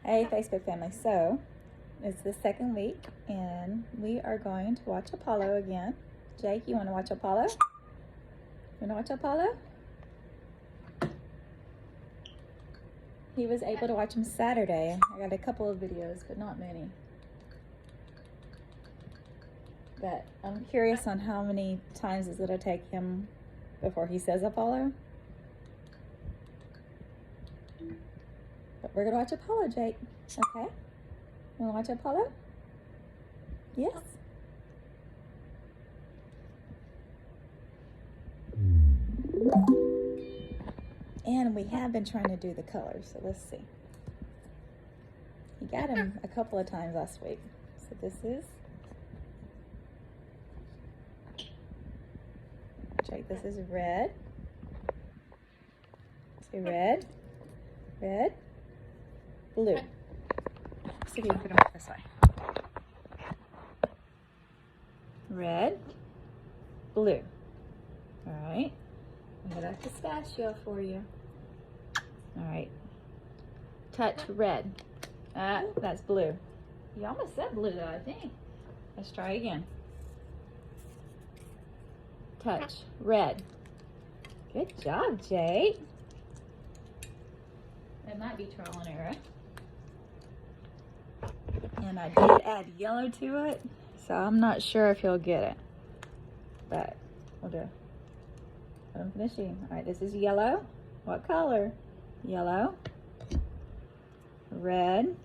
Hey Facebook family, so it's the second week and we are going to watch Apollo again. Jake, you want to watch Apollo? You want to watch Apollo? He was able to watch him Saturday. I got a couple of videos, but not many. But I'm curious on how many times it's going to take him before he says Apollo. But we're going to watch Apollo, Jake. Okay? You want to watch Apollo? Yes? And we have been trying to do the colors, so let's see. He got him a couple of times last week. So this is Jake, this is red. Say red, red, blue. Let's see if you can put them this way. Red, blue. All right. I got a pistachio for you. All right. Touch red. That's blue. You almost said blue though, I think. Let's try again. Touch red. Good job, Jake. It might be trial and error. And I did add yellow to it, so I'm not sure if he'll get it. But we'll do. Let him finish eating. All right, this is yellow. What color? Yellow, red,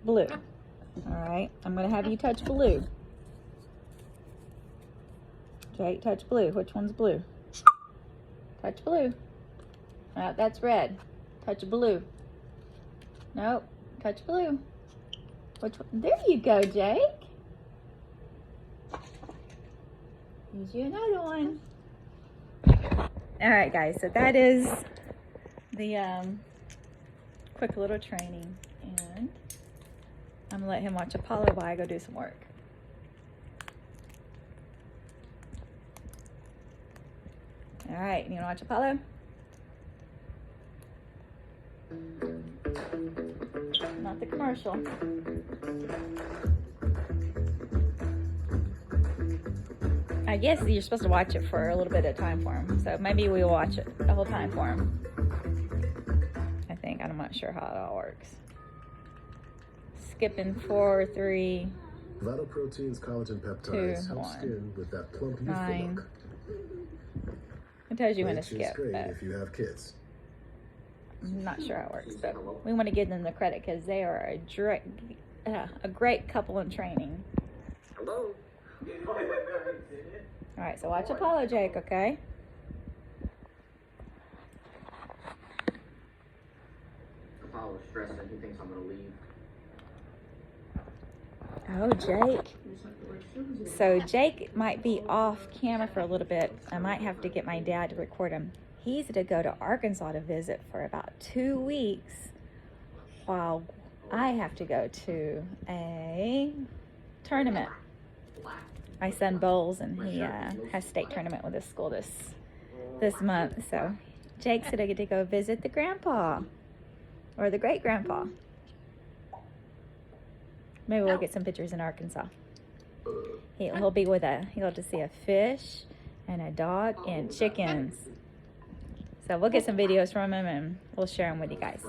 blue. All right, I'm gonna have you touch blue. Jake, touch blue. Which one's blue? Touch blue. That's red. Touch blue. Nope. Touch blue. Which one? There you go, Jake. Here's you another one. All right, guys. So that is the quick little training, and I'm gonna let him watch Apollo while I go do some work. All right, you wanna watch Apollo? Not the commercial. I guess you're supposed to watch it for a little bit of time for him, so maybe we'll watch it the whole time for him. I think. I'm not sure how it all works. Skipping 4, 3, Vital proteins, collagen peptides, 2, help 1. skin with that plump, youthful 9. look. It tells you when to Which is skip, great but if you have kids. I'm not sure how it works. But we want to give them the credit because they are a great couple in training. Hello. All right, so watch Apollo, Jake, okay? Apollo's stressing. He thinks I'm gonna leave. Oh, Jake. So Jake might be off camera for a little bit. I might have to get my dad to record him. He's to go to Arkansas to visit for about 2 weeks while I have to go to a tournament. My son bowls and he has state tournament with his school this month. So Jake's gonna get to go visit the grandpa or the great grandpa. Maybe we'll get some pictures in Arkansas. He'll be with he'll get to see a fish and a dog and chickens. So we'll get some videos from him and we'll share them with you guys.